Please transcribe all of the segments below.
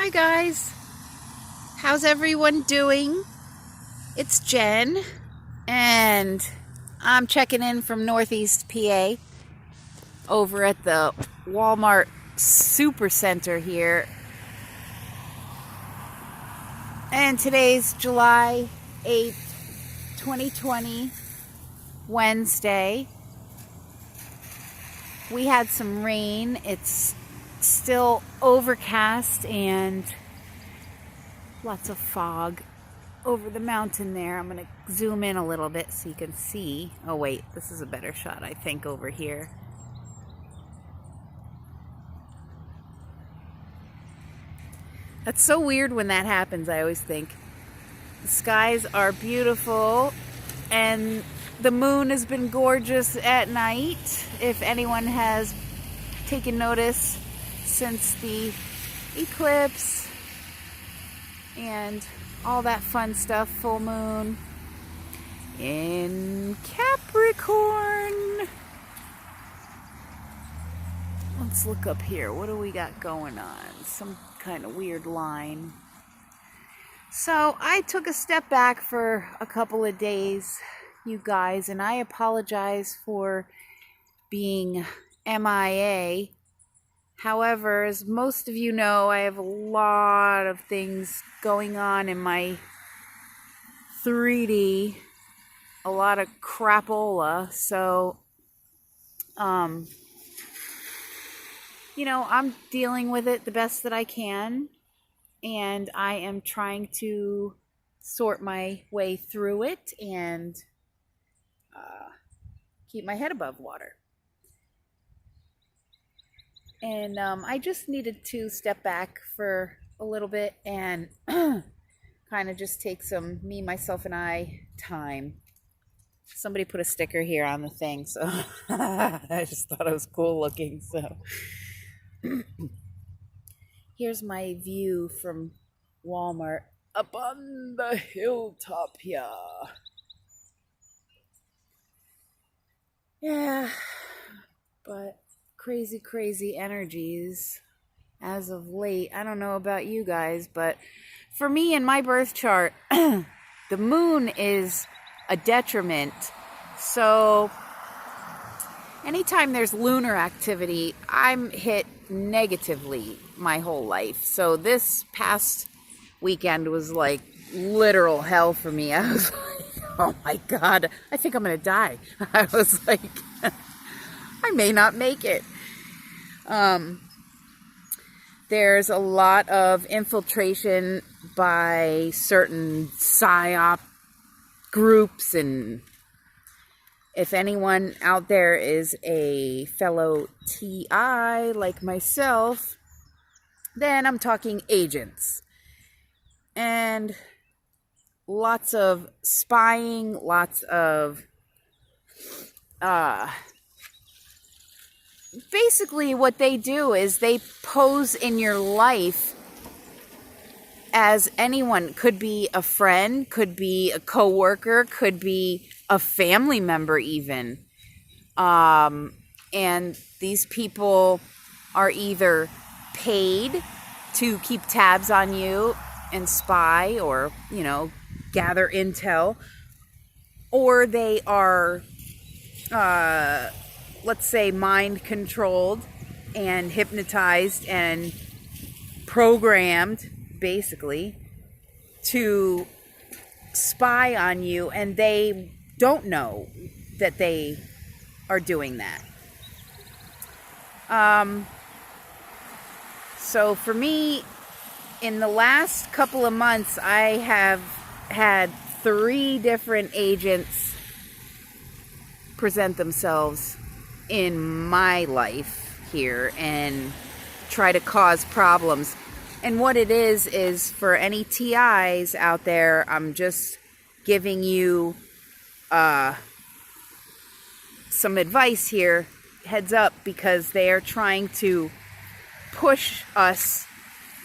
Hi guys, how's everyone doing? It's Jen, and I'm checking in from Northeast PA over at the Walmart Supercenter here. And today's July 8th, 2020, Wednesday. We had some rain. It's still overcast and lots of fog over the mountain there. I'm going to zoom in a little bit so you can see. Oh wait, this is a better shot, I think, over here. That's so weird when that happens, I always think. The skies are beautiful and the moon has been gorgeous at night. If anyone has taken notice since the eclipse and all that fun stuff, full moon in Capricorn. Let's look up here. What do we got going on? Some kind of weird line. So I took a step back for a couple of days, you guys, and I apologize for being MIA. However, as most of you know, I have a lot of things going on in my 3D, a lot of crapola, so, I'm dealing with it the best that I can, and I am trying to sort my way through it and keep my head above water. And I just needed to step back for a little bit and kind of just take some me, myself, and I time. Somebody put a sticker here on the thing, so I just thought it was cool looking. So here's my view from Walmart up on the hilltop here. Yeah, but crazy energies as of late. I don't know about you guys, but for me in my birth chart, the moon is a detriment. So anytime there's lunar activity, I'm hit negatively my whole life. So this past weekend was like literal hell for me. I was like, oh my God, I think I'm gonna die. I was like, I may not make it. There's a lot of infiltration by certain PSYOP groups, and if anyone out there is a fellow TI like myself, then I'm talking agents. And lots of spying, lots of basically what they do is they pose in your life as anyone. Could be a friend, could be a coworker, could be a family member even. And these people are either paid to keep tabs on you and spy or, gather intel, or they are let's say mind controlled and hypnotized and programmed basically to spy on you, and they don't know that they are doing that. So for me, in the last couple of months, I have had 3 different agents present themselves in my life here and try to cause problems. And what it is for any TIs out there, I'm just giving you some advice here, heads up, because they are trying to push us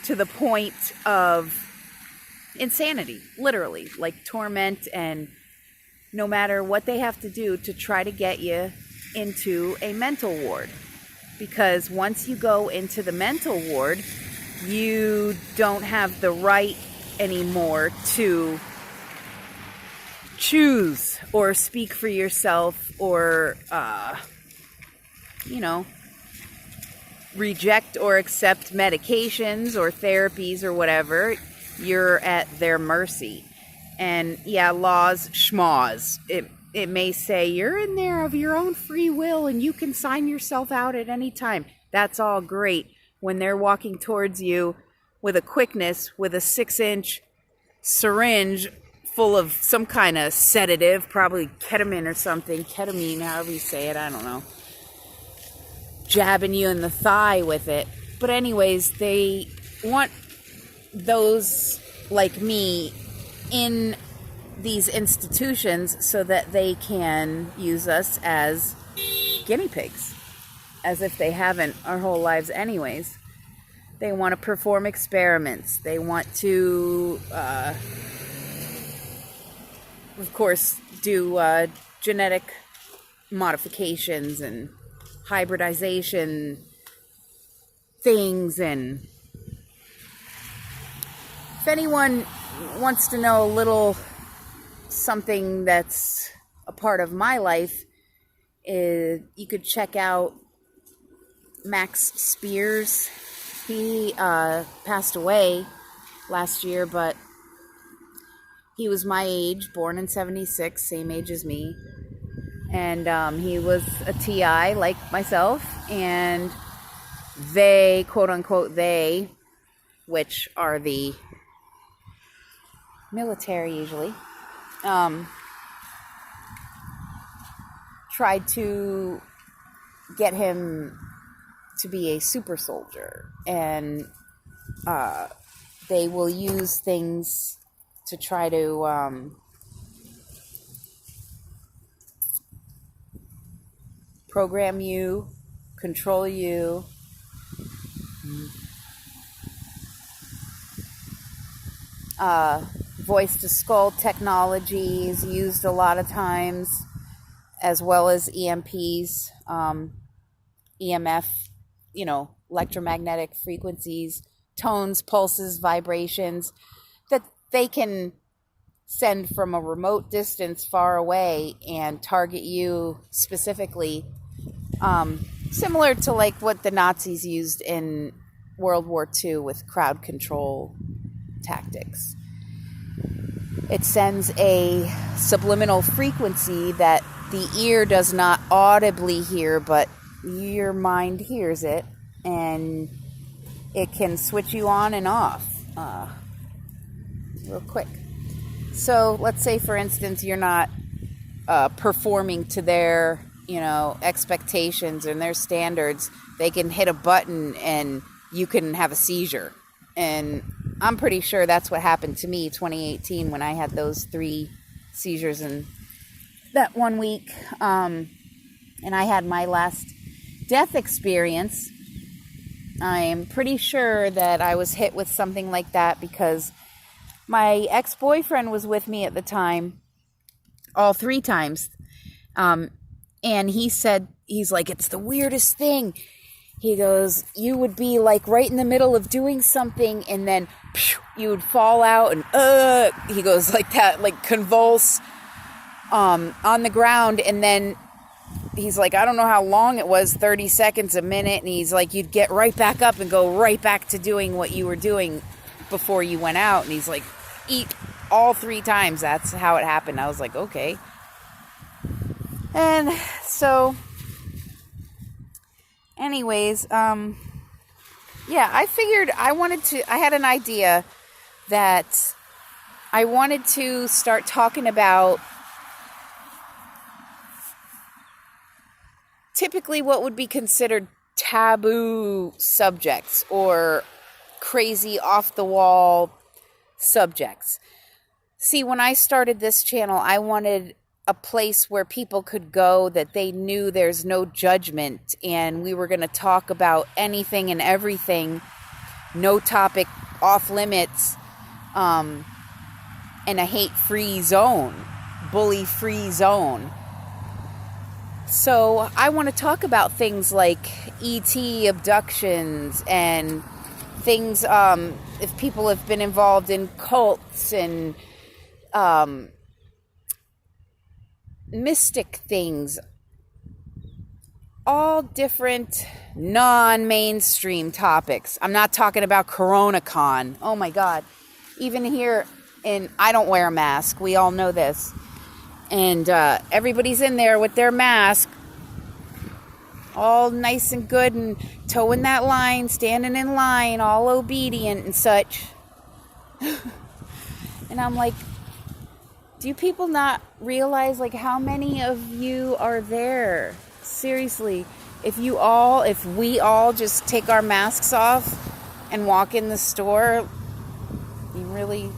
to the point of insanity, literally, like torment, and no matter what they have to do to try to get you into a mental ward. Because once you go into the mental ward, You don't have the right anymore to choose or speak for yourself or, reject or accept medications or therapies or whatever. You're at their mercy. And yeah, laws, schmaws. It may say you're in there of your own free will and you can sign yourself out at any time. That's all great when they're walking towards you with a quickness, with a 6-inch syringe full of some kind of sedative, probably ketamine or something, ketamine, however you say it, I don't know, jabbing you in the thigh with it. But anyways, they want those like me in these institutions so that they can use us as guinea pigs, as if they haven't our whole lives anyways. They want to perform experiments. They want to, of course, do genetic modifications and hybridization things. And if anyone wants to know a little something that's a part of my life, you could check out Max Spears. He passed away last year, but he was my age, born in 76, same age as me. And he was a TI like myself, and they, quote unquote, they, which are the military usually, tried to get him to be a super soldier, and they will use things to try to program you, control you, voice to skull technology is used a lot of times, as well as EMPs, EMF, electromagnetic frequencies, tones, pulses, vibrations that they can send from a remote distance far away and target you specifically, similar to like what the Nazis used in World War II with crowd control tactics. It sends a subliminal frequency that the ear does not audibly hear, but your mind hears it, and it can switch you on and off real quick. So let's say, for instance, you're not performing to their, expectations and their standards. They can hit a button and you can have a seizure. And I'm pretty sure that's what happened to me 2018 when I had those 3 seizures in that 1 week. And I had my last death experience. I am pretty sure that I was hit with something like that because my ex-boyfriend was with me at the time, all 3 times. And he said, he's like, it's the weirdest thing. He goes, you would be like right in the middle of doing something and then you would fall out and he goes like that, like convulse on the ground. And then he's like, I don't know how long it was, 30 seconds, a minute. And he's like, you'd get right back up and go right back to doing what you were doing before you went out. And he's like, eat all 3 times. That's how it happened. I was like, okay. And so anyways, I figured I had an idea that I wanted to start talking about typically what would be considered taboo subjects or crazy off the wall subjects. See, when I started this channel, I wanted a place where people could go that they knew there's no judgment, and we were going to talk about anything and everything, no topic off limits, in a hate-free zone, bully-free zone. So I want to talk about things like ET abductions and things, if people have been involved in cults and mystic things, all different non-mainstream topics. I'm not talking about CoronaCon. Oh my God. Even here, and I don't wear a mask. We all know this. And everybody's in there with their mask, all nice and good and towing that line, standing in line, all obedient and such. And I'm like, do people not realize like how many of you are there? Seriously, if we all just take our masks off and walk in the store, you really,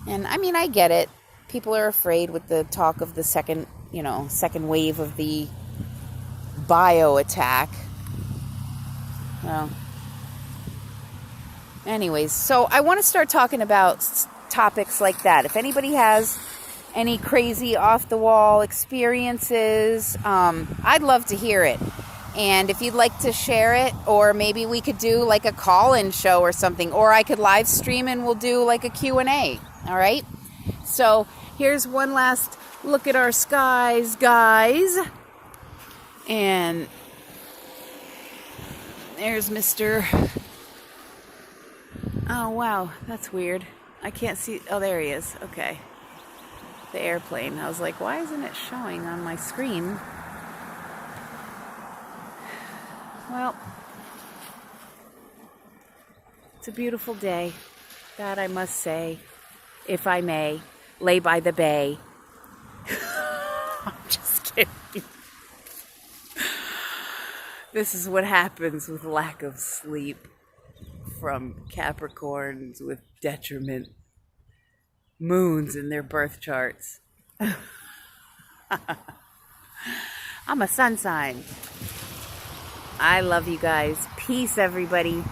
and I mean, I get it. People are afraid with the talk of the second wave of the bio attack. Well, anyways, so I want to start talking about topics like that. If anybody has any crazy off the wall experiences, I'd love to hear it. And if you'd like to share it, or maybe we could do like a call-in show or something, or I could live stream and we'll do like a Q&A. All right. So here's one last look at our skies, guys. And there's Mr. Oh, wow. That's weird. I can't see. Oh, there he is. Okay. The airplane. I was like, why isn't it showing on my screen? Well, it's a beautiful day. That I must say, if I may, lay by the bay. I'm just kidding. This is what happens with lack of sleep from Capricorns with detriment moons in their birth charts. I'm a sun sign. I love you guys. Peace, everybody.